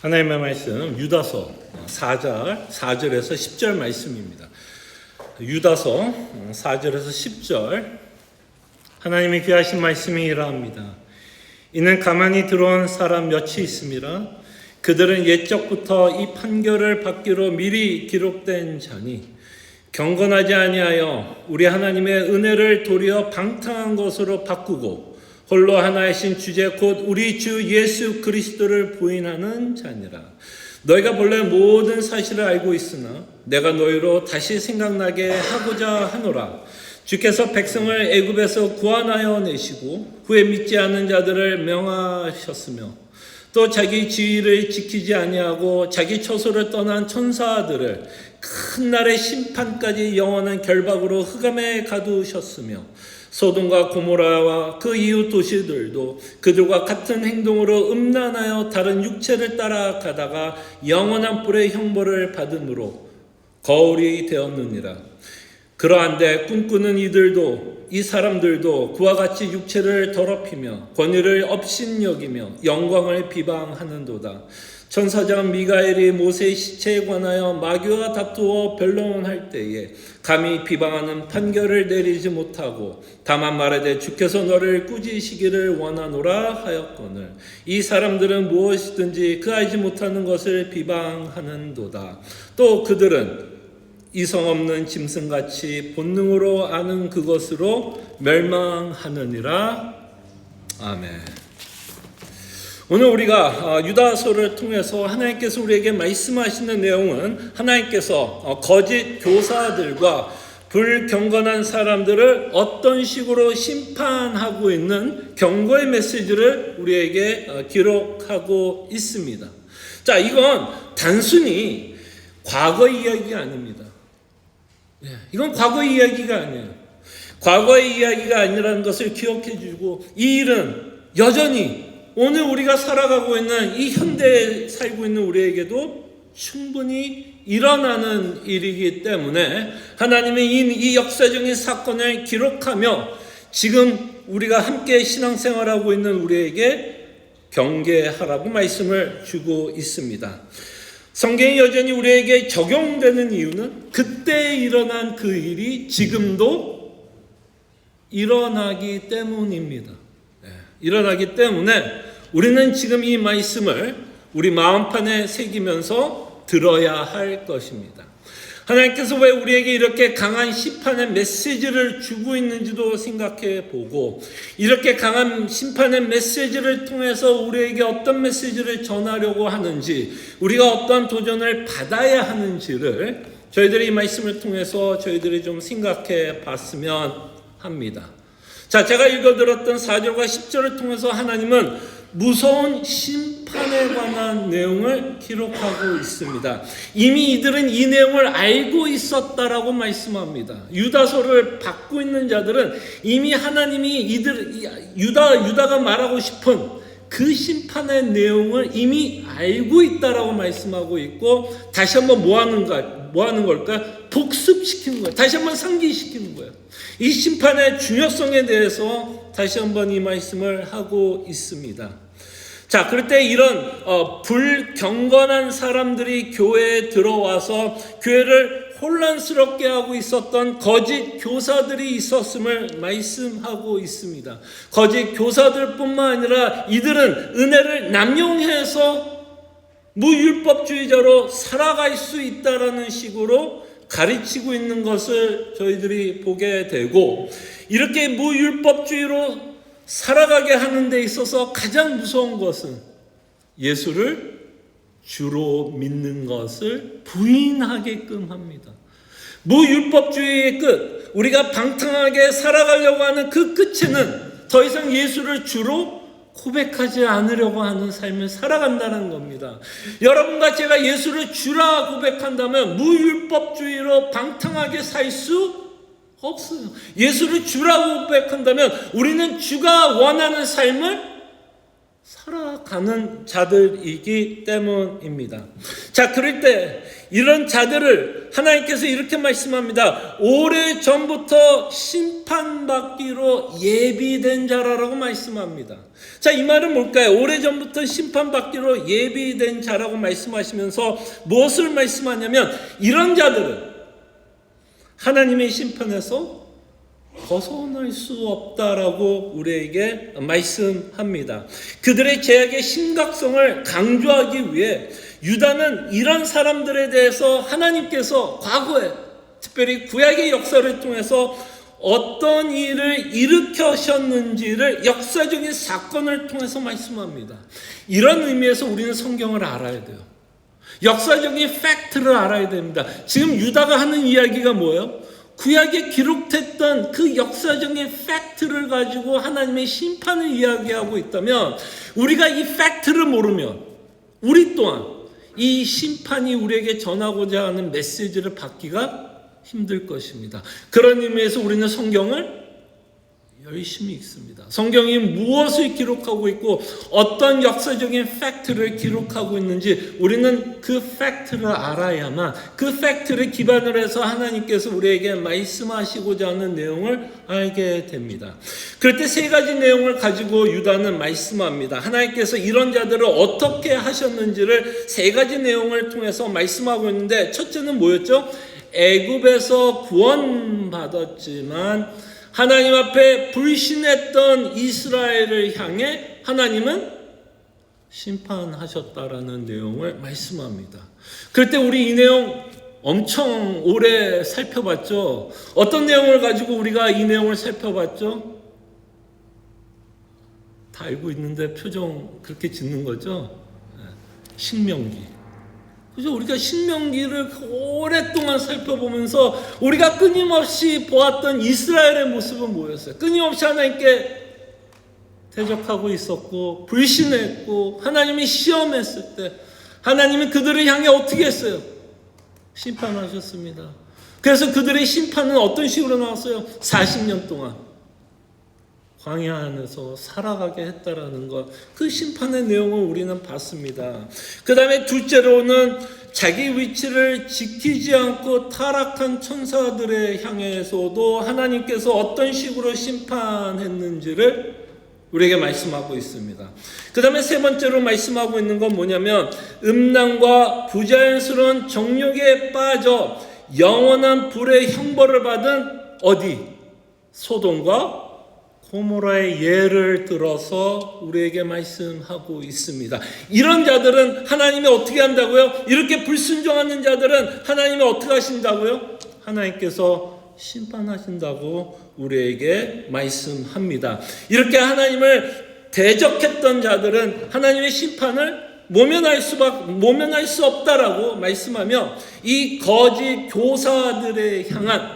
하나님의 말씀 유다서 4절에서 10절 말씀입니다. 유다서 4절에서 10절 하나님의 귀하신 말씀이 이러합니다. 이는 가만히 들어온 사람 몇이 있음이라. 그들은 옛적부터 이 판결을 받기로 미리 기록된 자니 경건하지 아니하여 우리 하나님의 은혜를 도리어 방탕한 것으로 바꾸고 홀로 하나이신 주제 곧 우리 주 예수 그리스도를 부인하는 자니라. 너희가 본래 모든 사실을 알고 있으나 내가 너희로 다시 생각나게 하고자 하노라. 주께서 백성을 애굽에서 구원하여 내시고 후에 믿지 않는 자들을 명하셨으며 또 자기 지위를 지키지 아니하고 자기 처소를 떠난 천사들을 큰 날의 심판까지 영원한 결박으로 흑암에 가두셨으며 소돔과 고모라와 그 이웃 도시들도 그들과 같은 행동으로 음란하여 다른 육체를 따라가다가 영원한 불의 형벌을 받음으로 거울이 되었느니라. 그러한데 꿈꾸는 이 사람들도 그와 같이 육체를 더럽히며 권위를 업신여기며 영광을 비방하는도다. 천사장 미가엘이 모세의 시체에 관하여 마귀와 다투어 변론할 때에 감히 비방하는 판결을 내리지 못하고 다만 말하되 주께서 너를 꾸짖으시기를 원하노라 하였거늘 이 사람들은 무엇이든지 그 알지 못하는 것을 비방하는도다. 또 그들은 이성 없는 짐승같이 본능으로 아는 그것으로 멸망하느니라. 아멘. 오늘 우리가 유다서를 통해서 하나님께서 우리에게 말씀하시는 내용은 하나님께서 거짓 교사들과 불경건한 사람들을 어떤 식으로 심판하고 있는 경고의 메시지를 우리에게 기록하고 있습니다. 자, 이건 단순히 과거 이야기가 아닙니다. 이건 과거 이야기가 아니에요. 과거의 이야기가 아니라는 것을 기억해 주고 이 일은 여전히 오늘 우리가 살아가고 있는 이 현대에 살고 있는 우리에게도 충분히 일어나는 일이기 때문에 하나님의 이 역사적인 사건을 기록하며 지금 우리가 함께 신앙생활하고 있는 우리에게 경계하라고 말씀을 주고 있습니다. 성경이 여전히 우리에게 적용되는 이유는 그때 일어난 그 일이 지금도 일어나기 때문입니다. 일어나기 때문에 우리는 지금 이 말씀을 우리 마음판에 새기면서 들어야 할 것입니다. 하나님께서 왜 우리에게 이렇게 강한 심판의 메시지를 주고 있는지도 생각해 보고 이렇게 강한 심판의 메시지를 통해서 우리에게 어떤 메시지를 전하려고 하는지 우리가 어떤 도전을 받아야 하는지를 저희들이 이 말씀을 통해서 저희들이 좀 생각해 봤으면 합니다. 자, 제가 읽어드렸던 4절과 10절을 통해서 하나님은 무서운 심판에 관한 내용을 기록하고 있습니다. 이미 이들은 이 내용을 알고 있었다라고 말씀합니다. 유다서를 받고 있는 자들은 이미 하나님이 유다가 말하고 싶은 그 심판의 내용을 이미 알고 있다라고 말씀하고 있고 다시 한번 뭐 하는 걸까? 복습시키는 거예요. 다시 한번 상기시키는 거예요. 이 심판의 중요성에 대해서 다시 한번 이 말씀을 하고 있습니다. 자, 그럴 때 이런 불경건한 사람들이 교회에 들어와서 교회를 혼란스럽게 하고 있었던 거짓 교사들이 있었음을 말씀하고 있습니다. 거짓 교사들뿐만 아니라 이들은 은혜를 남용해서 무율법주의자로 살아갈 수 있다라는 식으로 가르치고 있는 것을 저희들이 보게 되고 이렇게 무율법주의로 살아가게 하는 데 있어서 가장 무서운 것은 예수를 주로 믿는 것을 부인하게끔 합니다. 무율법주의의 끝, 우리가 방탕하게 살아가려고 하는 그 끝에는 더 이상 예수를 주로 고백하지 않으려고 하는 삶을 살아간다는 겁니다. 여러분과 제가 예수를 주라 고백한다면 무율법주의로 방탕하게 살 수 없어요. 예수를 주라고 고백한다면 우리는 주가 원하는 삶을 살아가는 자들이기 때문입니다. 자, 그럴 때 이런 자들을 하나님께서 이렇게 말씀합니다. 오래전부터 심판받기로 예비된 자라고 말씀합니다. 자, 이 말은 뭘까요? 오래전부터 심판받기로 예비된 자라고 말씀하시면서 무엇을 말씀하냐면 이런 자들은 하나님의 심판에서 벗어날 수 없다라고 우리에게 말씀합니다. 그들의 죄악의 심각성을 강조하기 위해 유다는 이런 사람들에 대해서 하나님께서 과거에 특별히 구약의 역사를 통해서 어떤 일을 일으켜셨는지를 역사적인 사건을 통해서 말씀합니다. 이런 의미에서 우리는 성경을 알아야 돼요. 역사적인 팩트를 알아야 됩니다. 지금 유다가 하는 이야기가 뭐예요? 구약에 기록됐던 그 역사적인 팩트를 가지고 하나님의 심판을 이야기하고 있다면 우리가 이 팩트를 모르면 우리 또한 이 심판이 우리에게 전하고자 하는 메시지를 받기가 힘들 것입니다. 그런 의미에서 우리는 성경을 열심히 읽습니다. 성경이 무엇을 기록하고 있고 어떤 역사적인 팩트를 기록하고 있는지 우리는 그 팩트를 알아야만 그 팩트를 기반으로 해서 하나님께서 우리에게 말씀하시고자 하는 내용을 알게 됩니다. 그럴 때 세 가지 내용을 가지고 유다는 말씀합니다. 하나님께서 이런 자들을 어떻게 하셨는지를 세 가지 내용을 통해서 말씀하고 있는데 첫째는 뭐였죠? 애굽에서 구원받았지만 하나님 앞에 불신했던 이스라엘을 향해 하나님은 심판하셨다라는 내용을 말씀합니다. 그럴 때 우리 이 내용 엄청 오래 살펴봤죠. 어떤 내용을 가지고 우리가 이 내용을 살펴봤죠? 다 알고 있는데 표정 그렇게 짓는 거죠? 신명기. 그래서 우리가 신명기를 오랫동안 살펴보면서 우리가 끊임없이 보았던 이스라엘의 모습은 뭐였어요? 끊임없이 하나님께 대적하고 있었고 불신했고 하나님이 시험했을 때 하나님은 그들을 향해 어떻게 했어요? 심판하셨습니다. 그래서 그들의 심판은 어떤 식으로 나왔어요? 40년 동안 광야 안에서 살아가게 했다라는 것, 그 심판의 내용을 우리는 봤습니다. 그 다음에 둘째로는 자기 위치를 지키지 않고 타락한 천사들에 향해서도 하나님께서 어떤 식으로 심판했는지를 우리에게 말씀하고 있습니다. 그 다음에 세 번째로 말씀하고 있는 건 뭐냐면 음란과 부자연스러운 정욕에 빠져 영원한 불의 형벌을 받은 어디? 소돔과 고모라의 예를 들어서 우리에게 말씀하고 있습니다. 이런 자들은 하나님이 어떻게 한다고요? 이렇게 불순종하는 자들은 하나님이 어떻게 하신다고요? 하나님께서 심판하신다고 우리에게 말씀합니다. 이렇게 하나님을 대적했던 자들은 하나님의 심판을 모면할 수 없다라고 말씀하며 이 거짓 교사들에 향한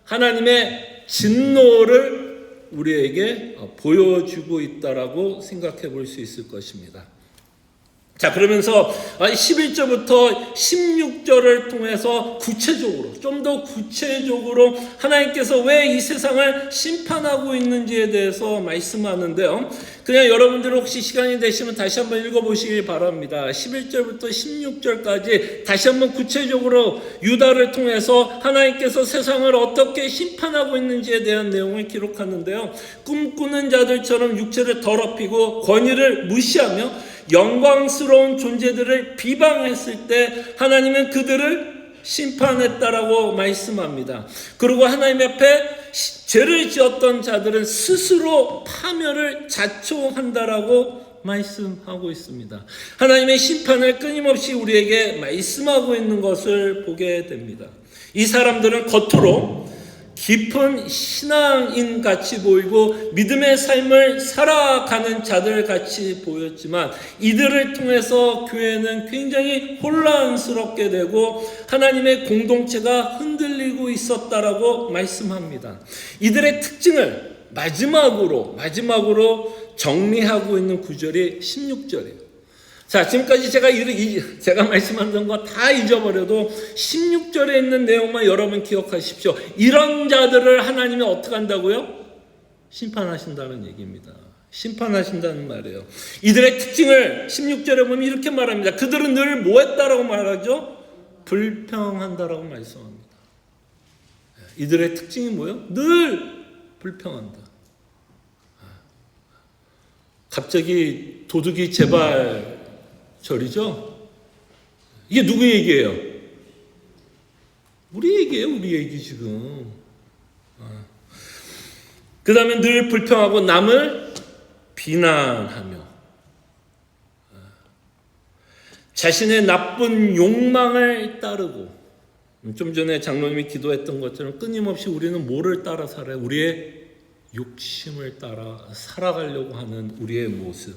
하나님의 진노를 우리에게 보여주고 있다라고 생각해 볼 수 있을 것입니다. 자, 그러면서 11절부터 16절을 통해서 구체적으로, 좀 더 구체적으로 하나님께서 왜 이 세상을 심판하고 있는지에 대해서 말씀하는데요. 그냥 여러분들 혹시 시간이 되시면 다시 한번 읽어보시기 바랍니다. 11절부터 16절까지 다시 한번 구체적으로 유다를 통해서 하나님께서 세상을 어떻게 심판하고 있는지에 대한 내용을 기록하는데요. 꿈꾸는 자들처럼 육체를 더럽히고 권위를 무시하며 영광스러운 존재들을 비방했을 때 하나님은 그들을 심판했다라고 말씀합니다. 그리고 하나님 앞에 죄를 지었던 자들은 스스로 파멸을 자초한다라고 말씀하고 있습니다. 하나님의 심판을 끊임없이 우리에게 말씀하고 있는 것을 보게 됩니다. 이 사람들은 겉으로 깊은 신앙인 같이 보이고 믿음의 삶을 살아가는 자들 같이 보였지만 이들을 통해서 교회는 굉장히 혼란스럽게 되고 하나님의 공동체가 흔들리고 있었다라고 말씀합니다. 이들의 특징을 마지막으로 정리하고 있는 구절이 16절이에요. 자, 지금까지 제가 말씀하는 거 다 잊어버려도 16절에 있는 내용만 여러분 기억하십시오. 이런 자들을 하나님이 어떻게 한다고요? 심판하신다는 얘기입니다. 심판하신다는 말이에요. 이들의 특징을 16절에 보면 이렇게 말합니다. 그들은 늘 뭐 했다라고 말하죠? 불평한다라고 말씀합니다. 이들의 특징이 뭐예요? 늘 불평한다. 갑자기 도둑이 재발절이죠? 이게 누구 얘기예요? 우리 얘기예요. 우리 얘기 지금. 그 다음에 늘 불평하고 남을 비난하며 자신의 나쁜 욕망을 따르고, 좀 전에 장로님이 기도했던 것처럼 끊임없이 우리는 뭐를 따라 살아요? 우리의 욕심을 따라 살아가려고 하는 우리의 모습.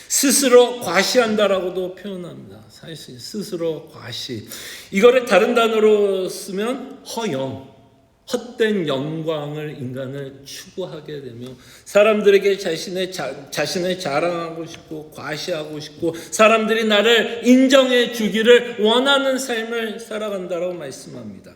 스스로 과시한다라고도 표현합니다. 사실 스스로 과시. 이거를 다른 단어로 쓰면 허영. 헛된 영광을 인간을 추구하게 되며 사람들에게 자신을 자랑하고 싶고 과시하고 싶고 사람들이 나를 인정해 주기를 원하는 삶을 살아간다고 말씀합니다.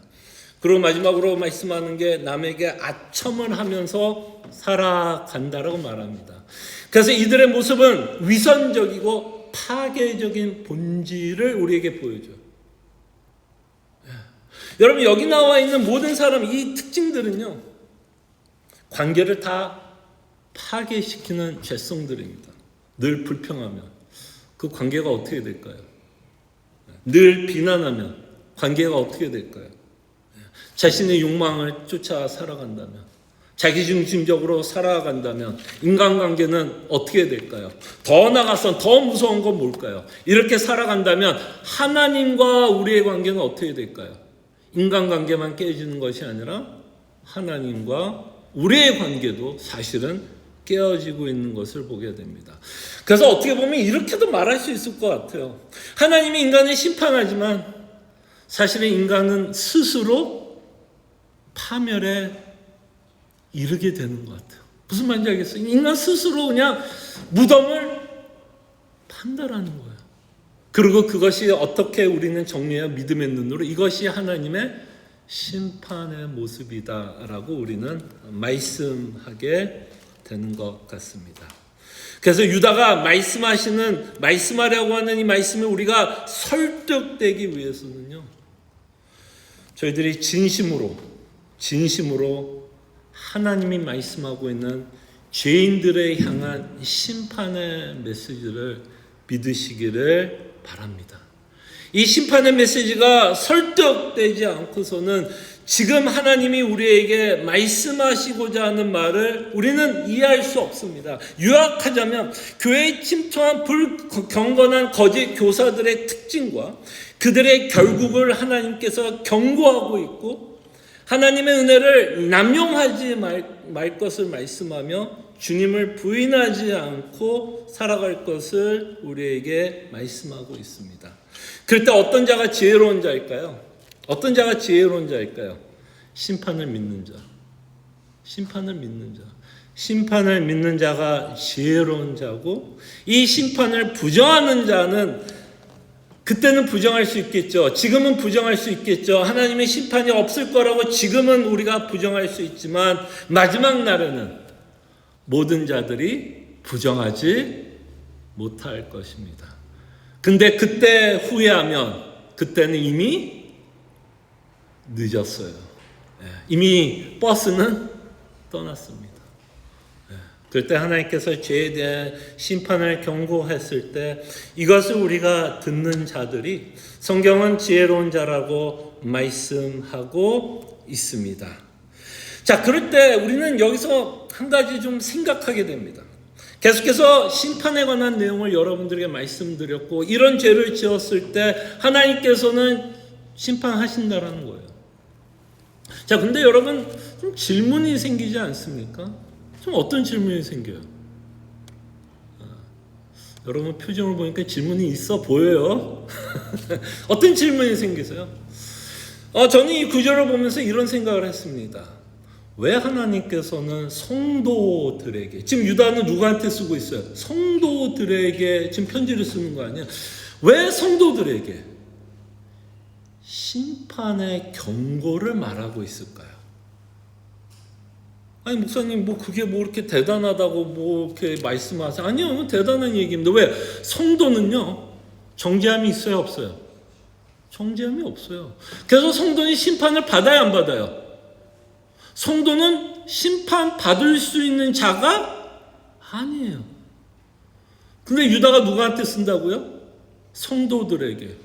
그리고 마지막으로 말씀하는 게 남에게 아첨을 하면서 살아간다라고 말합니다. 그래서 이들의 모습은 위선적이고 파괴적인 본질을 우리에게 보여줘요. 여러분, 여기 나와 있는 모든 사람, 이 특징들은요, 관계를 다 파괴시키는 죄성들입니다. 늘 불평하면 그 관계가 어떻게 될까요? 늘 비난하면 관계가 어떻게 될까요? 자신의 욕망을 쫓아 살아간다면, 자기중심적으로 살아간다면 인간관계는 어떻게 될까요? 더 나아가서 더 무서운 건 뭘까요? 이렇게 살아간다면 하나님과 우리의 관계는 어떻게 될까요? 인간관계만 깨지는 것이 아니라 하나님과 우리의 관계도 사실은 깨어지고 있는 것을 보게 됩니다. 그래서 어떻게 보면 이렇게도 말할 수 있을 것 같아요. 하나님이 인간을 심판하지만 사실은 인간은 스스로 파멸에 이르게 되는 것 같아요. 무슨 말인지 알겠어요? 인간 스스로 그냥 무덤을 판다라는 거예요. 그리고 그것이 어떻게 우리는 정리해야 믿음의 눈으로 이것이 하나님의 심판의 모습이다라고 우리는 말씀하게 되는 것 같습니다. 그래서 유다가 말씀하려고 하는 이 말씀을 우리가 설득되기 위해서는요, 저희들이 진심으로 하나님이 말씀하고 있는 죄인들을 향한 심판의 메시지를 믿으시기를 바랍니다. 이 심판의 메시지가 설득되지 않고서는 지금 하나님이 우리에게 말씀하시고자 하는 말을 우리는 이해할 수 없습니다. 요약하자면 교회에 침투한 불경건한 거짓 교사들의 특징과 그들의 결국을 하나님께서 경고하고 있고, 하나님의 은혜를 남용하지 말 것을 말씀하며 주님을 부인하지 않고 살아갈 것을 우리에게 말씀하고 있습니다. 그럴 때 어떤 자가 지혜로운 자일까요? 어떤 자가 지혜로운 자일까요? 심판을 믿는 자. 심판을 믿는 자가 지혜로운 자고, 이 심판을 부정하는 자는 그때는 부정할 수 있겠죠. 지금은 부정할 수 있겠죠. 하나님의 심판이 없을 거라고 지금은 우리가 부정할 수 있지만 마지막 날에는 모든 자들이 부정하지 못할 것입니다. 근데 그때 후회하면 그때는 이미 늦었어요. 이미 버스는 떠났습니다. 그럴 때 하나님께서 죄에 대한 심판을 경고했을 때 이것을 우리가 듣는 자들이 성경은 지혜로운 자라고 말씀하고 있습니다. 자, 그럴 때 우리는 여기서 한 가지 좀 생각하게 됩니다. 계속해서 심판에 관한 내용을 여러분들에게 말씀드렸고, 이런 죄를 지었을 때 하나님께서는 심판하신다라는 거예요. 자, 근데 여러분 좀 질문이 생기지 않습니까? 좀 어떤 질문이 생겨요? 여러분 표정을 보니까 질문이 있어 보여요. 어떤 질문이 생기세요? 저는 이 구절을 보면서 이런 생각을 했습니다. 왜 하나님께서는 성도들에게, 지금 유다는 누구한테 쓰고 있어요? 성도들에게 지금 편지를 쓰는 거 아니야? 왜 성도들에게 심판의 경고를 말하고 있을까요? 아니 목사님 뭐 그게 뭐 이렇게 대단하다고 뭐 이렇게 말씀하세요? 아니요, 대단한 얘기입니다. 왜? 성도는요 정죄함이 있어요, 없어요? 정죄함이 없어요. 그래서 성도는 심판을 받아야 안 받아요? 성도는 심판 받을 수 있는 자가 아니에요. 근데 유다가 누구한테 쓴다고요? 성도들에게.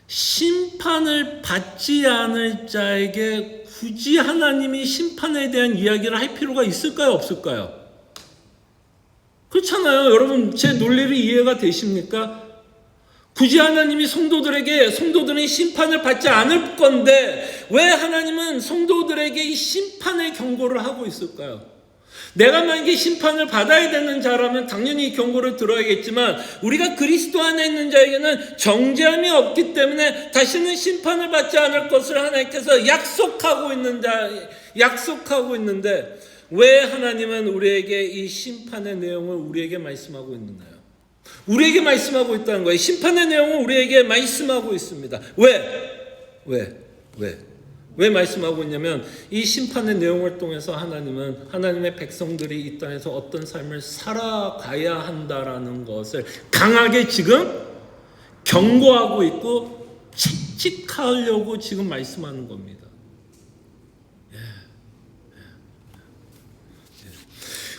심판을 받지 않을 자에게 굳이 하나님이 심판에 대한 이야기를 할 필요가 있을까요, 없을까요? 그렇잖아요. 여러분 제 논리를 이해가 되십니까? 굳이 하나님이 성도들이 심판을 받지 않을 건데 왜 하나님은 성도들에게 이 심판의 경고를 하고 있을까요? 내가 만약에 심판을 받아야 되는 자라면 당연히 이 경고를 들어야겠지만 우리가 그리스도 안에 있는 자에게는 정죄함이 없기 때문에 다시는 심판을 받지 않을 것을 하나님께서 약속하고 있는데 왜 하나님은 우리에게 이 심판의 내용을 우리에게 말씀하고 있나요? 우리에게 말씀하고 있다는 거예요. 심판의 내용을 우리에게 말씀하고 있습니다. 왜 말씀하고 있냐면 이 심판의 내용을 통해서 하나님은 하나님의 백성들이 이 땅에서 어떤 삶을 살아가야 한다라는 것을 강하게 지금 경고하고 있고 채찍하려고 지금 말씀하는 겁니다.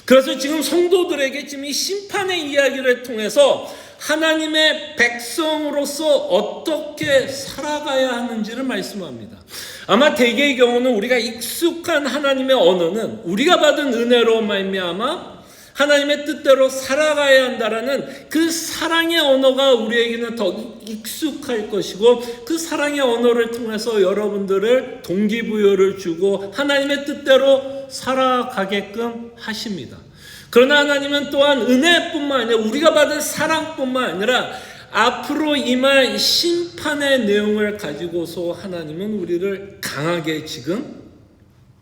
그래서 지금 성도들에게 지금 이 심판의 이야기를 통해서 하나님의 백성으로서 어떻게 살아가야 하는지를 말씀합니다. 아마 대개의 경우는 우리가 익숙한 하나님의 언어는 우리가 받은 은혜로 말미암아 하나님의 뜻대로 살아가야 한다라는 그 사랑의 언어가 우리에게는 더 익숙할 것이고 그 사랑의 언어를 통해서 여러분들을 동기부여를 주고 하나님의 뜻대로 살아가게끔 하십니다. 그러나 하나님은 또한 은혜뿐만 아니라 우리가 받은 사랑뿐만 아니라 앞으로 임할 심판의 내용을 가지고서 하나님은 우리를 강하게 지금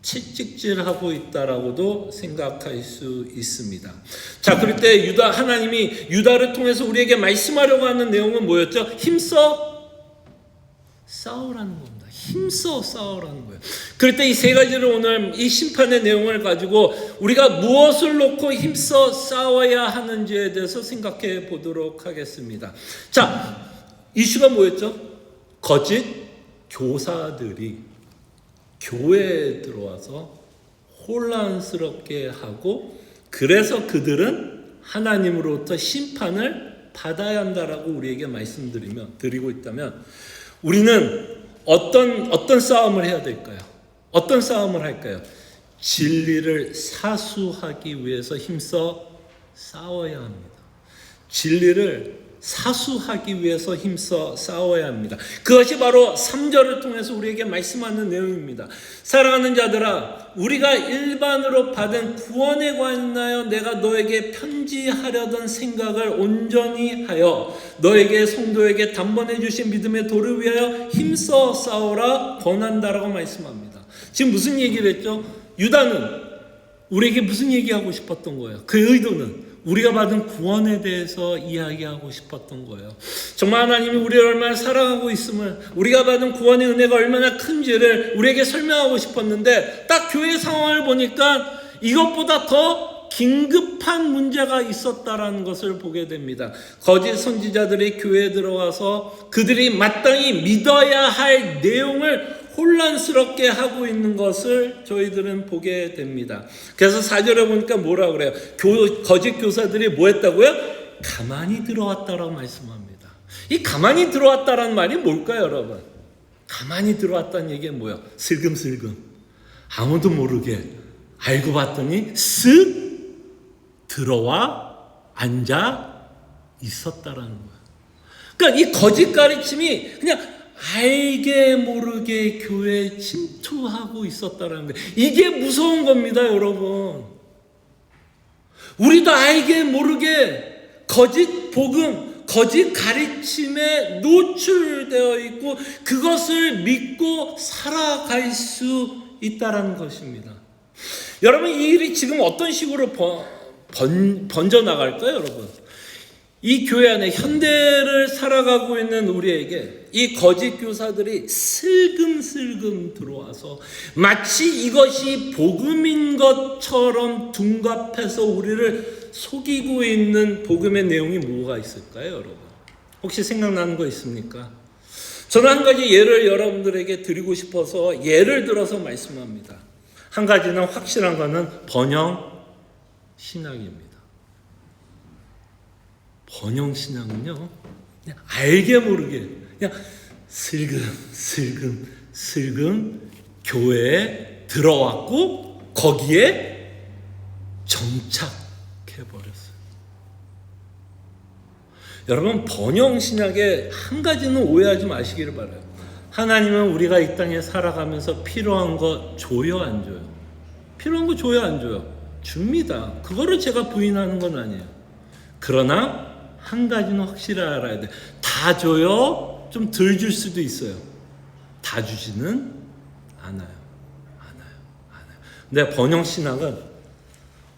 채찍질하고 있다라고도 생각할 수 있습니다. 자, 그럴 때 하나님이 유다를 통해서 우리에게 말씀하려고 하는 내용은 뭐였죠? 힘써 싸우라는 겁니다. 힘써 싸우라는 거예요. 그럴 때 이 세 가지를 오늘 이 심판의 내용을 가지고 우리가 무엇을 놓고 힘써 싸워야 하는지에 대해서 생각해 보도록 하겠습니다. 자, 이슈가 뭐였죠? 거짓 교사들이 교회에 들어와서 혼란스럽게 하고 그래서 그들은 하나님으로부터 심판을 받아야 한다라고 우리에게 드리고 있다면 우리는 어떤 싸움을 해야 될까요? 어떤 싸움을 할까요? 진리를 사수하기 위해서 힘써 싸워야 합니다. 진리를 사수하기 위해서 힘써 싸워야 합니다. 그것이 바로 3절을 통해서 우리에게 말씀하는 내용입니다. 사랑하는 자들아, 우리가 일반으로 받은 구원에 관하여 내가 너에게 편지하려던 생각을 온전히 하여 너에게 성도에게 단번에 주신 믿음의 도를 위하여 힘써 싸워라 권한다라고 말씀합니다. 지금 무슨 얘기를 했죠? 유다는 우리에게 무슨 얘기하고 싶었던 거예요? 그 의도는 우리가 받은 구원에 대해서 이야기하고 싶었던 거예요. 정말 하나님이 우리를 얼마나 사랑하고 있음을, 우리가 받은 구원의 은혜가 얼마나 큰지를 우리에게 설명하고 싶었는데 딱 교회 상황을 보니까 이것보다 더 긴급한 문제가 있었다라는 것을 보게 됩니다. 거짓 선지자들이 교회에 들어와서 그들이 마땅히 믿어야 할 내용을 혼란스럽게 하고 있는 것을 저희들은 보게 됩니다. 그래서 4절에 보니까 뭐라고 그래요? 거짓 교사들이 뭐 했다고요? 가만히 들어왔다라고 말씀합니다. 이 가만히 들어왔다라는 말이 뭘까요, 여러분? 가만히 들어왔다는 얘기는 뭐예요? 슬금슬금 아무도 모르게 알고 봤더니 쓱 들어와 앉아 있었다라는 거예요. 그러니까 이 거짓 가르침이 그냥 알게 모르게 교회에 침투하고 있었다는 거예요. 이게 무서운 겁니다, 여러분. 우리도 알게 모르게 거짓 복음, 거짓 가르침에 노출되어 있고 그것을 믿고 살아갈 수 있다는 것입니다. 여러분, 이 일이 지금 어떤 식으로 번져나갈까요, 여러분? 이 교회 안에 현대를 살아가고 있는 우리에게 이 거짓 교사들이 슬금슬금 들어와서 마치 이것이 복음인 것처럼 둔갑해서 우리를 속이고 있는 복음의 내용이 뭐가 있을까요, 여러분? 혹시 생각나는 거 있습니까? 저는 한 가지 예를 여러분들에게 드리고 싶어서 예를 들어서 말씀합니다. 한 가지는 확실한 거는 번영 신앙입니다. 번영 신앙은요, 그냥 알게 모르게 그냥 슬금 교회에 들어왔고 거기에 정착해 버렸어요. 여러분, 번영 신학의 한 가지는 오해하지 마시기를 바라요. 하나님은 우리가 이 땅에 살아가면서 필요한 거 줘요, 안 줘요? 필요한 거 줘요, 안 줘요? 줍니다. 그거를 제가 부인하는 건 아니에요. 그러나 한 가지는 확실히 알아야 돼. 다 줘요? 좀 덜 줄 수도 있어요. 다 주지는 않아요. 근데 번영신학은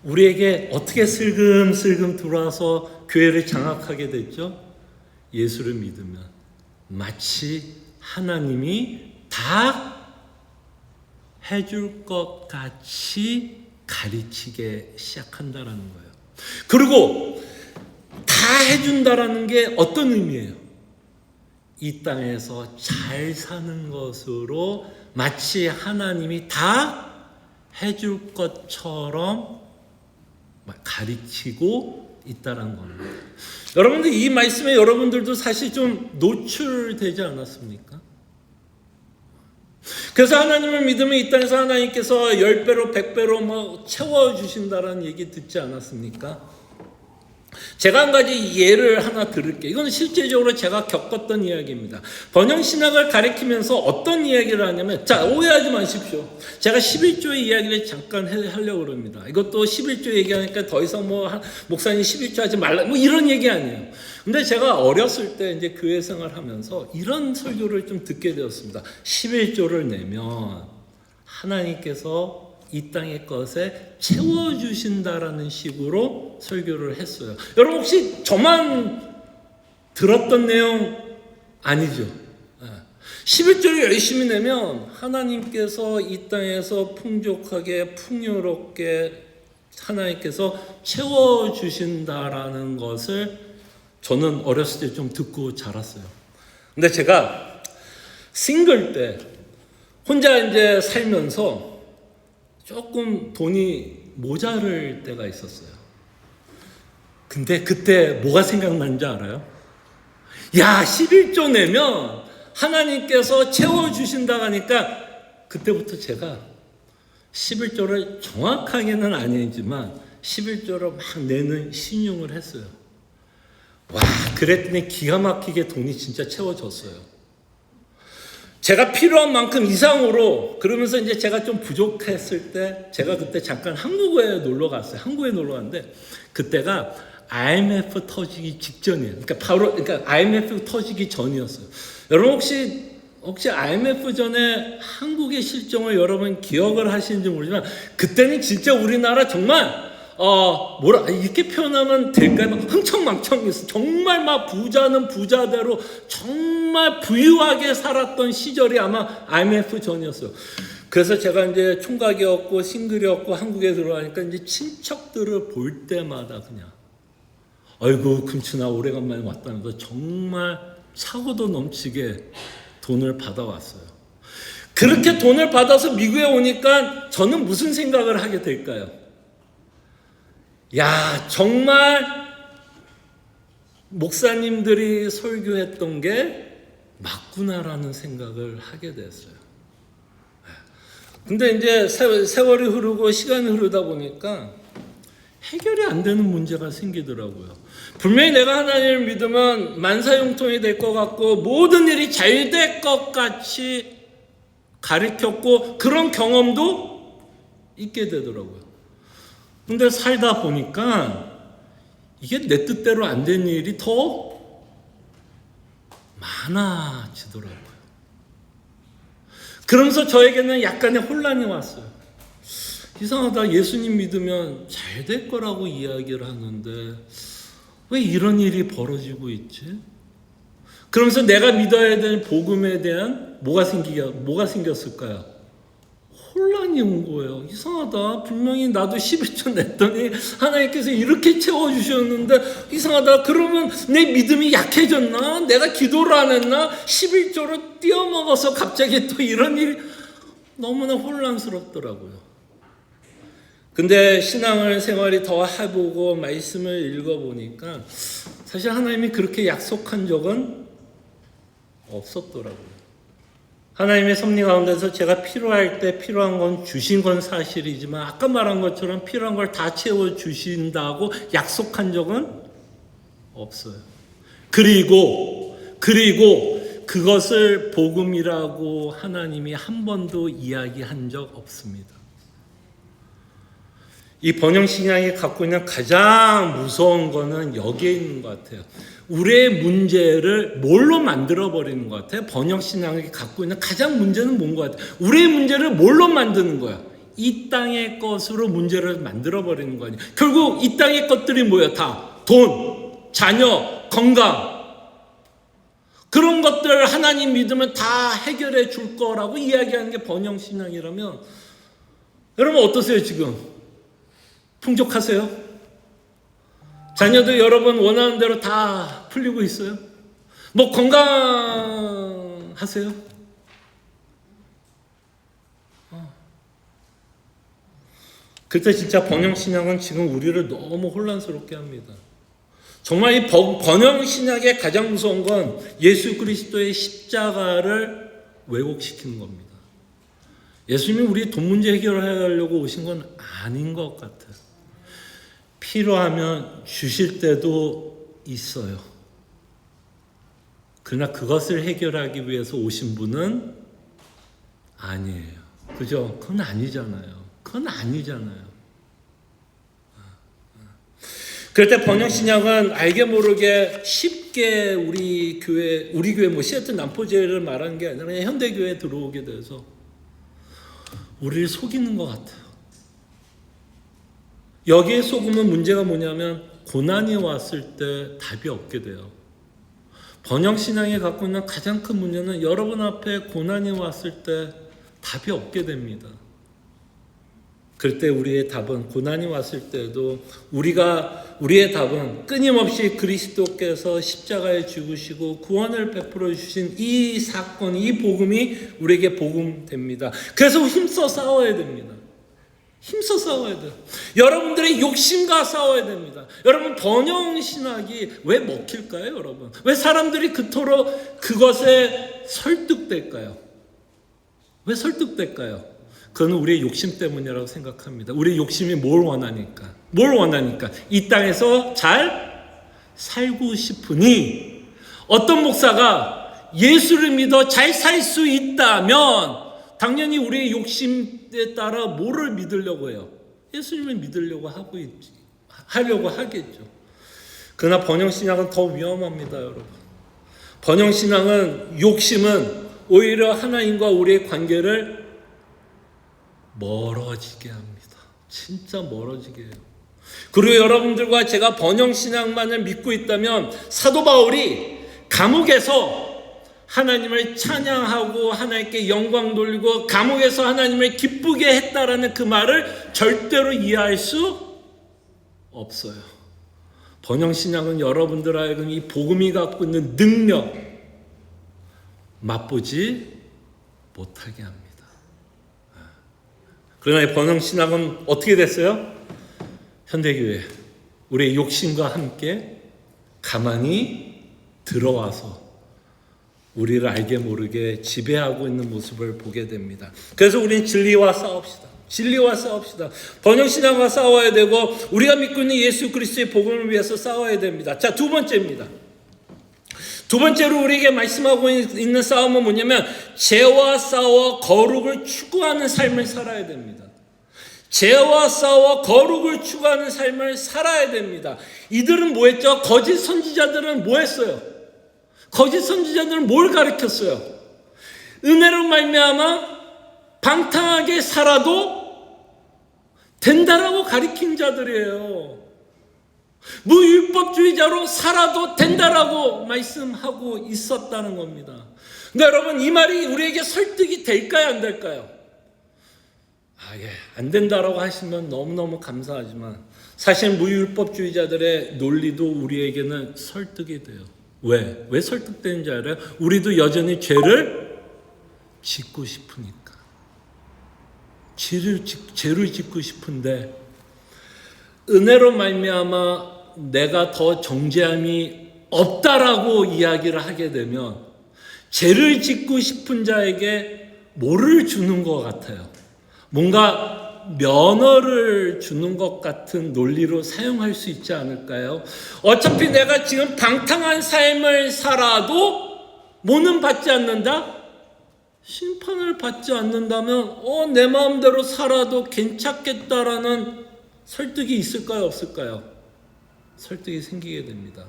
우리에게 어떻게 슬금슬금 들어와서 교회를 장악하게 됐죠? 예수를 믿으면 마치 하나님이 다 해줄 것 같이 가르치게 시작한다라는 거예요. 그리고 다 해준다라는 게 어떤 의미예요? 이 땅에서 잘 사는 것으로 마치 하나님이 다 해줄 것처럼 가르치고 있다는 겁니다. 여러분들 이 말씀에 여러분들도 사실 좀 노출되지 않았습니까? 그래서 하나님을 믿으면 이 땅에서 하나님께서 10배로 100배로 채워주신다라는 얘기 듣지 않았습니까? 제가 한 가지 예를 하나 들을게요. 이건 실제적으로 제가 겪었던 이야기입니다. 번영신학을 가리키면서 어떤 이야기를 하냐면, 자, 오해하지 마십시오. 제가 11조의 이야기를 잠깐 하려고 합니다. 이것도 11조 얘기하니까 더 이상 목사님 11조 하지 말라, 이런 얘기 아니에요. 근데 제가 어렸을 때 이제 교회 생활하면서 이런 설교를 좀 듣게 되었습니다. 11조를 내면 하나님께서 이 땅의 것에 채워주신다라는 식으로 설교를 했어요. 여러분 혹시 저만 들었던 내용 아니죠? 11조를 열심히 내면 하나님께서 이 땅에서 풍족하게 풍요롭게 하나님께서 채워주신다라는 것을 저는 어렸을 때 좀 듣고 자랐어요. 근데 제가 싱글 때 혼자 이제 살면서 조금 돈이 모자랄 때가 있었어요. 근데 그때 뭐가 생각난지 알아요? 야, 11조 내면 하나님께서 채워주신다고 하니까 그때부터 제가 11조를 정확하게는 아니지만 11조를 막 내는 신용을 했어요. 와, 그랬더니 기가 막히게 돈이 진짜 채워졌어요. 제가 필요한 만큼 이상으로, 그러면서 이제 제가 좀 부족했을 때 제가 그때 잠깐 한국에 놀러 갔어요. 한국에 놀러 갔는데 그때가 IMF 터지기 직전이에요. 그러니까 IMF 터지기 전이었어요. 여러분 혹시 IMF 전에 한국의 실정을 여러분 기억을 하시는지 모르지만 그때는 진짜 우리나라 정말 이렇게 표현하면 될까요? 흥청망청했어. 정말 막 부자는 부자대로 정말 부유하게 살았던 시절이 아마 IMF 전이었어요. 그래서 제가 이제 총각이었고 싱글이었고 한국에 들어가니까 이제 친척들을 볼 때마다 그냥 아이고 금춘아 오래간만에 왔다면서 정말 차고도 넘치게 돈을 받아왔어요. 그렇게 돈을 받아서 미국에 오니까 저는 무슨 생각을 하게 될까요? 야, 정말 목사님들이 설교했던 게 맞구나라는 생각을 하게 됐어요. 근데 이제 세월이 흐르고 시간이 흐르다 보니까 해결이 안 되는 문제가 생기더라고요. 분명히 내가 하나님을 믿으면 만사형통이 될 것 같고 모든 일이 잘 될 것 같이 가르쳤고 그런 경험도 있게 되더라고요. 근데 살다 보니까 이게 내 뜻대로 안 된 일이 더 많아지더라고요. 그러면서 저에게는 약간의 혼란이 왔어요. 이상하다. 예수님 믿으면 잘 될 거라고 이야기를 하는데 왜 이런 일이 벌어지고 있지? 그러면서 내가 믿어야 될 복음에 대한 뭐가 생겼을까요? 혼란이 온 거예요. 이상하다. 분명히 나도 11조 냈더니 하나님께서 이렇게 채워주셨는데 이상하다. 그러면 내 믿음이 약해졌나? 내가 기도를 안 했나? 11조로 뛰어먹어서 갑자기 또 이런 일이 너무나 혼란스럽더라고요. 근데 신앙을 생활이 더 해보고 말씀을 읽어보니까 사실 하나님이 그렇게 약속한 적은 없었더라고요. 하나님의 섭리 가운데서 제가 필요할 때 필요한 건 주신 건 사실이지만 아까 말한 것처럼 필요한 걸 다 채워주신다고 약속한 적은 없어요. 그리고 그것을 복음이라고 하나님이 한 번도 이야기한 적 없습니다. 이 번영신앙이 갖고 있는 가장 무서운 거는 여기에 있는 것 같아요. 우리의 문제를 뭘로 만들어버리는 것 같아요. 번영신앙이 갖고 있는 가장 문제는 뭔 것 같아요. 우리의 문제를 뭘로 만드는 거야. 이 땅의 것으로 문제를 만들어버리는 거 아니에요. 결국 이 땅의 것들이 뭐예요? 다 돈, 자녀, 건강 그런 것들을 하나님 믿으면 다 해결해 줄 거라고 이야기하는 게 번영신앙이라면 여러분 어떠세요 지금? 풍족하세요? 자녀도 여러분 원하는 대로 다 풀리고 있어요? 뭐 건강하세요? 그때 진짜 번영신앙은 지금 우리를 너무 혼란스럽게 합니다. 정말 이 번영신앙의 가장 무서운 건 예수 그리스도의 십자가를 왜곡시키는 겁니다. 예수님이 우리 돈 문제 해결하려고 오신 건 아닌 것 같아요. 필요하면 주실 때도 있어요. 그러나 그것을 해결하기 위해서 오신 분은 아니에요. 그죠? 그건 아니잖아요. 그럴 때 번영신앙은 알게 모르게 쉽게 우리 교회 뭐 시애틀 남포제를 말하는 게 아니라 현대교회에 들어오게 돼서 우리를 속이는 것 같아요. 여기에 속으면 문제가 뭐냐면 고난이 왔을 때 답이 없게 돼요. 번영신앙이 갖고 있는 가장 큰 문제는 여러분 앞에 고난이 왔을 때 답이 없게 됩니다. 그럴 때 우리의 답은 고난이 왔을 때도 우리의 답은 끊임없이 그리스도께서 십자가에 죽으시고 구원을 베풀어 주신 이 사건, 이 복음이 우리에게 복음됩니다. 그래서 힘써 싸워야 됩니다. 힘써 싸워야 돼요. 여러분들의 욕심과 싸워야 됩니다. 여러분 번영신학이 왜 먹힐까요, 여러분? 왜 사람들이 그토록 그것에 설득될까요? 왜 설득될까요? 그건 우리의 욕심 때문이라고 생각합니다. 우리의 욕심이 뭘 원하니까? 이 땅에서 잘 살고 싶으니 어떤 목사가 예수를 믿어 잘 살 수 있다면 당연히 우리의 욕심에 따라 뭐를 믿으려고 해요? 예수님을 믿으려고 하려고 하겠죠. 그러나 번영신앙은 더 위험합니다, 여러분. 번영신앙은 욕심은 오히려 하나님과 우리의 관계를 멀어지게 합니다. 진짜 멀어지게 해요. 그리고 여러분들과 제가 번영신앙만을 믿고 있다면 사도 바울이 감옥에서 하나님을 찬양하고 하나님께 영광 돌리고 감옥에서 하나님을 기쁘게 했다라는 그 말을 절대로 이해할 수 없어요. 번영신앙은 여러분들 하여금 이 복음이 갖고 있는 능력 맛보지 못하게 합니다. 그러나 번영신앙은 어떻게 됐어요? 현대교회 우리의 욕심과 함께 가만히 들어와서 우리를 알게 모르게 지배하고 있는 모습을 보게 됩니다. 그래서 우리는 진리와 싸웁시다. 번영신앙과 싸워야 되고 우리가 믿고 있는 예수 그리스도의 복음을 위해서 싸워야 됩니다. 자, 두 번째입니다. 두 번째로 우리에게 말씀하고 있는 싸움은 뭐냐면 죄와 싸워 거룩을 추구하는 삶을 살아야 됩니다. 죄와 싸워 거룩을 추구하는 삶을 살아야 됩니다. 이들은 뭐 했죠? 거짓 선지자들은 뭐 했어요? 거짓 선지자들은 뭘 가르쳤어요? 은혜로 말미암아 방탕하게 살아도 된다라고 가르친 자들이에요. 무율법주의자로 살아도 된다라고 말씀하고 있었다는 겁니다. 근데 여러분, 이 말이 우리에게 설득이 될까요, 안 될까요? 안 된다라고 하시면 너무너무 감사하지만 사실 무율법주의자들의 논리도 우리에게는 설득이 돼요. 왜 설득되는지 알아요? 우리도 여전히 죄를 짓고 싶으니까. 죄를 짓고 싶은데 은혜로 말미암아 내가 더 정죄함이 없다라고 이야기를 하게 되면 죄를 짓고 싶은 자에게 뭐를 주는 것 같아요? 뭔가 면허를 주는 것 같은 논리로 사용할 수 있지 않을까요? 어차피 내가 지금 방탕한 삶을 살아도 뭐는 받지 않는다? 심판을 받지 않는다면 내 마음대로 살아도 괜찮겠다라는 설득이 있을까요, 없을까요? 설득이 생기게 됩니다.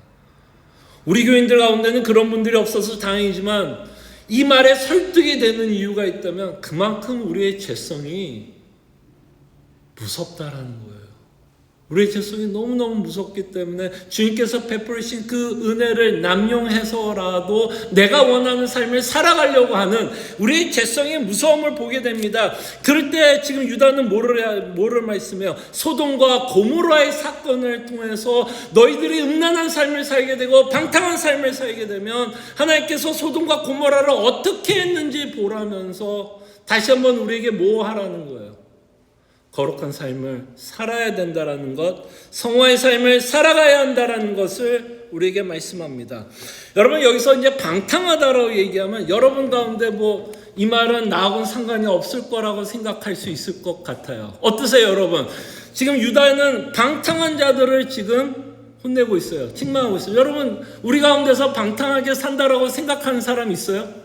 우리 교인들 가운데는 그런 분들이 없어서 다행이지만 이 말에 설득이 되는 이유가 있다면 그만큼 우리의 죄성이 무섭다라는 거예요. 우리의 죄성이 너무너무 무섭기 때문에 주님께서 베풀으신 그 은혜를 남용해서라도 내가 원하는 삶을 살아가려고 하는 우리의 죄성의 무서움을 보게 됩니다. 그럴 때 지금 유다는 뭐를 말씀해요? 소돔과 고모라의 사건을 통해서 너희들이 음란한 삶을 살게 되고 방탕한 삶을 살게 되면 하나님께서 소돔과 고모라를 어떻게 했는지 보라면서 다시 한번 우리에게 뭐 하라는 거예요? 거룩한 삶을 살아야 된다라는 것, 성화의 삶을 살아가야 한다라는 것을 우리에게 말씀합니다. 여러분, 여기서 이제 방탕하다라고 얘기하면 여러분 가운데 이 말은 나하고는 상관이 없을 거라고 생각할 수 있을 것 같아요. 어떠세요, 여러분? 지금 유다는 방탕한 자들을 지금 혼내고 있어요. 책망하고 있어요. 여러분, 우리 가운데서 방탕하게 산다라고 생각하는 사람 있어요?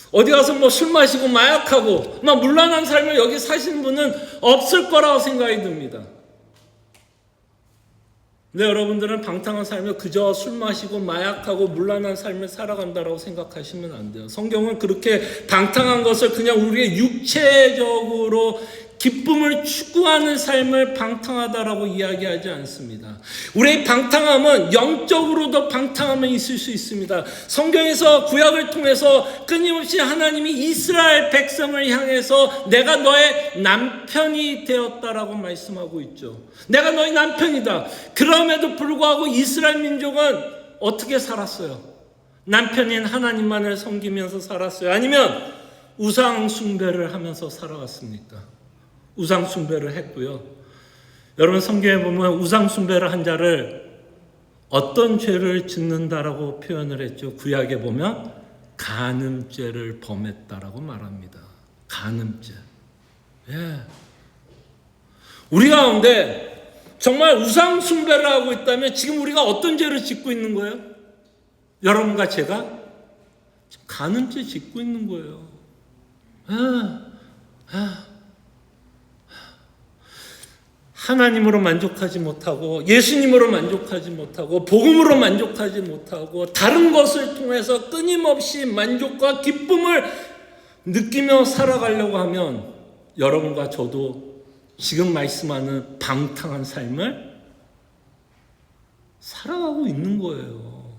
어디 가서 술 마시고 마약하고 문란한 삶을 여기 사시는 분은 없을 거라고 생각이 듭니다. 근데 여러분들은 방탕한 삶을 그저 술 마시고 마약하고 문란한 삶을 살아간다라고 생각하시면 안 돼요. 성경은 그렇게 방탕한 것을 그냥 우리의 육체적으로 기쁨을 추구하는 삶을 방탕하다라고 이야기하지 않습니다. 우리의 방탕함은 영적으로도 방탕함이 있을 수 있습니다. 성경에서 구약을 통해서 끊임없이 하나님이 이스라엘 백성을 향해서 내가 너의 남편이 되었다라고 말씀하고 있죠. 내가 너의 남편이다. 그럼에도 불구하고 이스라엘 민족은 어떻게 살았어요? 남편인 하나님만을 섬기면서 살았어요? 아니면 우상 숭배를 하면서 살아갔습니까? 우상 숭배를 했고요. 여러분, 성경에 보면 우상 숭배를 한 자를 어떤 죄를 짓는다라고 표현을 했죠. 구약에 보면 간음죄를 범했다라고 말합니다. 간음죄. 우리 가운데 정말 우상 숭배를 하고 있다면 지금 우리가 어떤 죄를 짓고 있는 거예요? 여러분과 제가 지금 간음죄 짓고 있는 거예요. 하나님으로 만족하지 못하고 예수님으로 만족하지 못하고 복음으로 만족하지 못하고 다른 것을 통해서 끊임없이 만족과 기쁨을 느끼며 살아가려고 하면 여러분과 저도 지금 말씀하는 방탕한 삶을 살아가고 있는 거예요.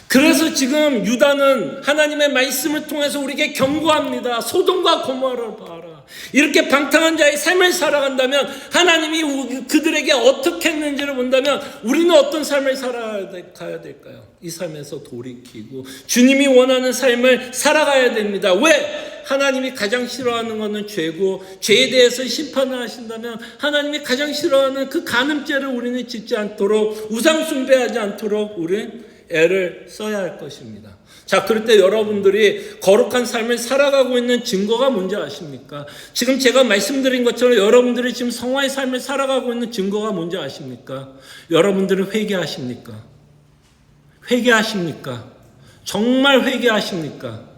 그래서 지금 유다는 하나님의 말씀을 통해서 우리에게 경고합니다. 소돔과 고모라를 봐라. 이렇게 방탕한 자의 삶을 살아간다면 하나님이 그들에게 어떻게 했는지를 본다면 우리는 어떤 삶을 살아가야 될까요? 이 삶에서 돌이키고 주님이 원하는 삶을 살아가야 됩니다. 왜? 하나님이 가장 싫어하는 것은 죄고 죄에 대해서 심판을 하신다면 하나님이 가장 싫어하는 그 간음죄를 우리는 짓지 않도록 우상 숭배하지 않도록 우리는 애를 써야 할 것입니다. 자, 그럴 때 여러분들이 거룩한 삶을 살아가고 있는 증거가 뭔지 아십니까? 지금 제가 말씀드린 것처럼 여러분들이 지금 성화의 삶을 살아가고 있는 증거가 뭔지 아십니까? 여러분들은 회개하십니까? 회개하십니까? 정말 회개하십니까?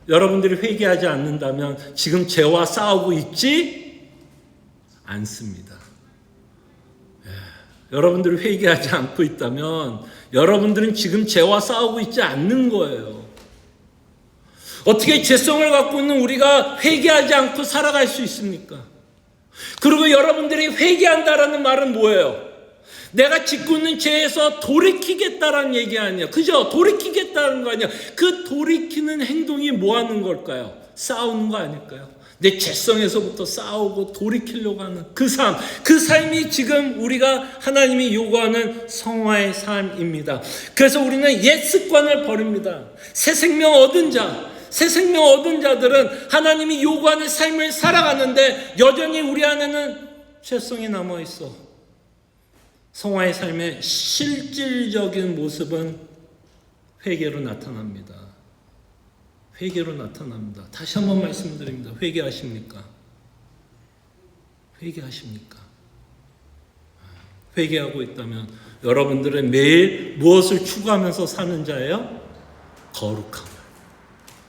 여러분들이 회개하지 않는다면 지금 죄와 싸우고 있지 않습니다. 여러분들이 회개하지 않고 있다면 여러분들은 지금 죄와 싸우고 있지 않는 거예요. 어떻게 죄성을 갖고 있는 우리가 회개하지 않고 살아갈 수 있습니까? 그리고 여러분들이 회개한다라는 말은 뭐예요? 내가 짓고 있는 죄에서 돌이키겠다라는 얘기 아니야. 그죠? 돌이키겠다는 거 아니야. 그 돌이키는 행동이 뭐 하는 걸까요? 싸우는 거 아닐까요? 내 죄성에서부터 싸우고 돌이키려고 하는 그 삶, 그 삶이 지금 우리가 하나님이 요구하는 성화의 삶입니다. 그래서 우리는 옛 습관을 버립니다. 새 생명 얻은 자들은 하나님이 요구하는 삶을 살아가는데 여전히 우리 안에는 죄성이 남아있어. 성화의 삶의 실질적인 모습은 회개로 나타납니다. 회개로 나타납니다. 다시 한번 말씀드립니다. 회개하십니까? 회개하십니까? 회개하고 있다면 여러분들은 매일 무엇을 추구하면서 사는 자예요?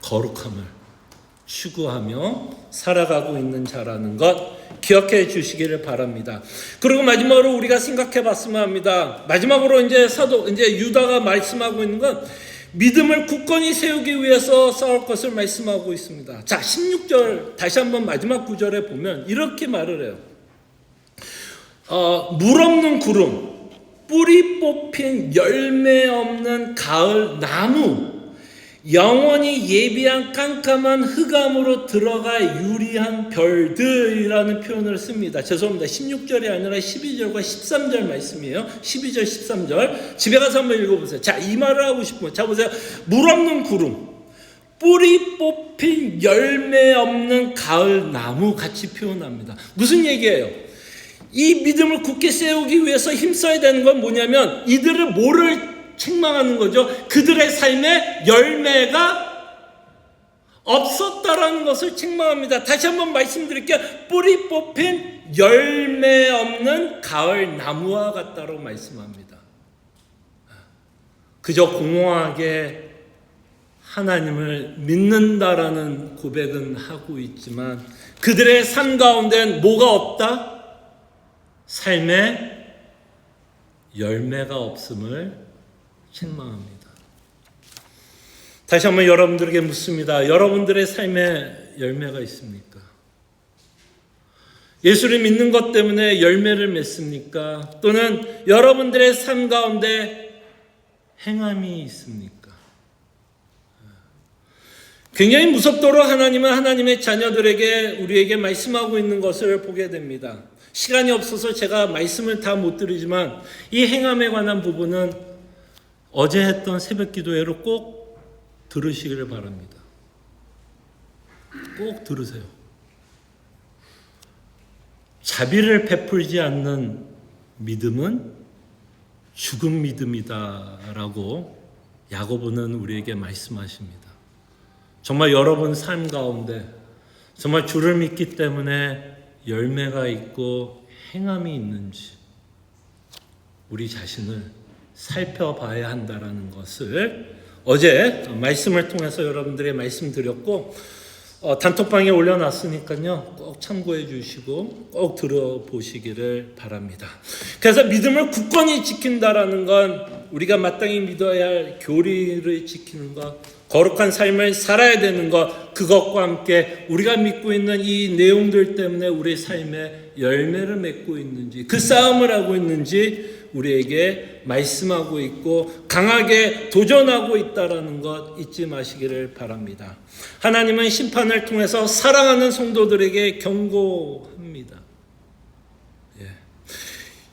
거룩함을 추구하며 살아가고 있는 자라는 것 기억해 주시기를 바랍니다. 그리고 마지막으로 우리가 생각해 봤으면 합니다. 마지막으로 이제 유다가 말씀하고 있는 건 믿음을 굳건히 세우기 위해서 싸울 것을 말씀하고 있습니다. 자, 16절 다시 한번 마지막 구절에 보면 이렇게 말을 해요. 물 없는 구름, 뿌리 뽑힌 열매 없는 가을 나무, 영원히 예비한 깜깜한 흑암으로 들어가 유리한 별들이라는 표현을 씁니다. 죄송합니다. 16절이 아니라 12절과 13절 말씀이에요. 12절, 13절. 집에 가서 한번 읽어보세요. 자, 이 말을 하고 싶으면. 자, 보세요. 물 없는 구름, 뿌리 뽑힌 열매 없는 가을 나무 같이 표현합니다. 무슨 얘기예요? 이 믿음을 굳게 세우기 위해서 힘써야 되는 건 뭐냐면 이들을 뭐를 책망하는 거죠. 그들의 삶에 열매가 없었다라는 것을 책망합니다. 다시 한번 말씀드릴게요. 뿌리 뽑힌 열매 없는 가을 나무와 같다고 말씀합니다. 그저 공허하게 하나님을 믿는다라는 고백은 하고 있지만 그들의 삶 가운데는 뭐가 없다? 삶에 열매가 없음을 책망합니다. 다시 한번 여러분들에게 묻습니다. 여러분들의 삶에 열매가 있습니까? 예수를 믿는 것 때문에 열매를 맺습니까? 또는 여러분들의 삶 가운데 행함이 있습니까? 굉장히 무섭도록 하나님은 하나님의 자녀들에게 우리에게 말씀하고 있는 것을 보게 됩니다. 시간이 없어서 제가 말씀을 다 못 드리지만 이 행함에 관한 부분은 어제 했던 새벽 기도회로 꼭 들으시기를 바랍니다. 꼭 들으세요. 자비를 베풀지 않는 믿음은 죽은 믿음이다라고 야고보는 우리에게 말씀하십니다. 정말 여러분 삶 가운데 정말 주를 믿기 때문에 열매가 있고 행함이 있는지 우리 자신을 살펴봐야 한다라는 것을 어제 말씀을 통해서 여러분들에게 말씀드렸고 단톡방에 올려놨으니까요. 꼭 참고해 주시고 꼭 들어보시기를 바랍니다. 그래서 믿음을 굳건히 지킨다라는 건 우리가 마땅히 믿어야 할 교리를 지키는 것, 거룩한 삶을 살아야 되는 것, 그것과 함께 우리가 믿고 있는 이 내용들 때문에 우리의 삶에 열매를 맺고 있는지, 그 싸움을 하고 있는지 우리에게 말씀하고 있고 강하게 도전하고 있다라는 것 잊지 마시기를 바랍니다. 하나님은 심판을 통해서 사랑하는 성도들에게 경고합니다.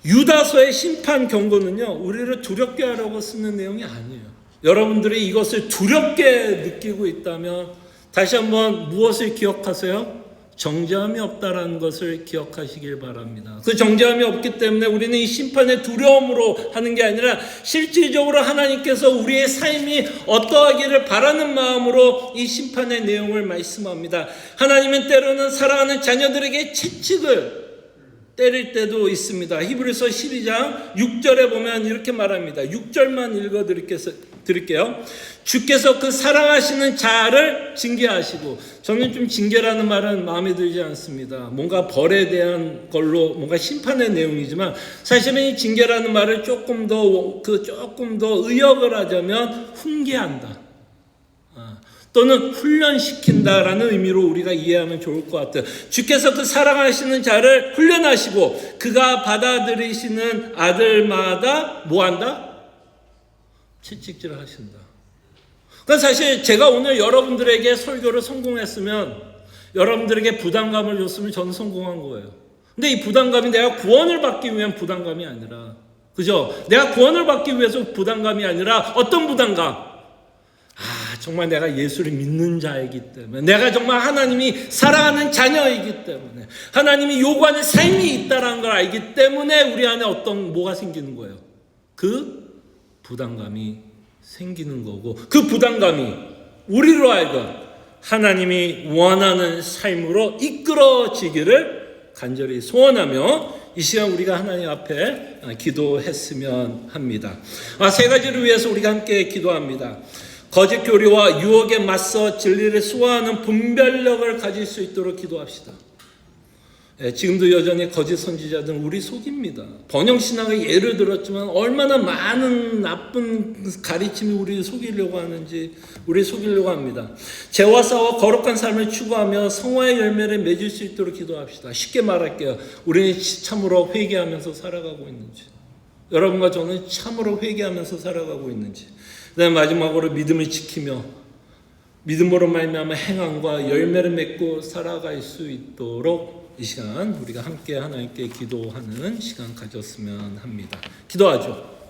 유다서의 심판 경고는요, 우리를 두렵게 하려고 쓰는 내용이 아니에요. 여러분들이 이것을 두렵게 느끼고 있다면 다시 한번 무엇을 기억하세요? 정죄함이 없다라는 것을 기억하시길 바랍니다. 그 정죄함이 없기 때문에 우리는 이 심판의 두려움으로 하는 게 아니라 실질적으로 하나님께서 우리의 삶이 어떠하기를 바라는 마음으로 이 심판의 내용을 말씀합니다. 하나님은 때로는 사랑하는 자녀들에게 채찍을 때릴 때도 있습니다. 히브리서 12장 6절에 보면 이렇게 말합니다. 6절만 읽어드릴게요. 주께서 그 사랑하시는 자를 징계하시고, 저는 좀 징계라는 말은 마음에 들지 않습니다. 뭔가 벌에 대한 걸로 뭔가 심판의 내용이지만 사실은 이 징계라는 말을 조금 더 의역을 하자면 훈계한다. 또는 훈련시킨다라는 의미로 우리가 이해하면 좋을 것 같아요. 주께서 그 사랑하시는 자를 훈련하시고 그가 받아들이시는 아들마다 뭐한다? 채찍질 하신다. 그러니까 사실 제가 오늘 여러분들에게 설교를 성공했으면, 여러분들에게 부담감을 줬으면 저는 성공한 거예요. 근데 이 부담감이 내가 구원을 받기 위한 부담감이 아니라, 그죠? 내가 구원을 받기 위해서 부담감이 아니라 어떤 부담감? 정말 내가 예수를 믿는 자이기 때문에, 내가 정말 하나님이 사랑하는 자녀이기 때문에, 하나님이 요구하는 삶이 있다는 걸 알기 때문에 우리 안에 뭐가 생기는 거예요? 그 부담감이 생기는 거고, 그 부담감이 우리로 하여금 하나님이 원하는 삶으로 이끌어지기를 간절히 소원하며 이 시간 우리가 하나님 앞에 기도했으면 합니다. 세 가지를 위해서 우리가 함께 기도합니다. 거짓 교리와 유혹에 맞서 진리를 수호하는 분별력을 가질 수 있도록 기도합시다. 지금도 여전히 거짓 선지자들은 우리 속입니다. 번영신학의 예를 들었지만 얼마나 많은 나쁜 가르침이 우리를 속이려고 하는지, 우리 속이려고 합니다. 죄와 싸워 거룩한 삶을 추구하며 성화의 열매를 맺을 수 있도록 기도합시다. 쉽게 말할게요. 우리는 참으로 회개하면서 살아가고 있는지, 여러분과 저는 참으로 회개하면서 살아가고 있는지, 그다음에 마지막으로 믿음을 지키며 믿음으로 말미암아 행함과 열매를 맺고 살아갈 수 있도록 이 시간 우리가 함께 하나님께 기도하는 시간 가졌으면 합니다. 기도하죠.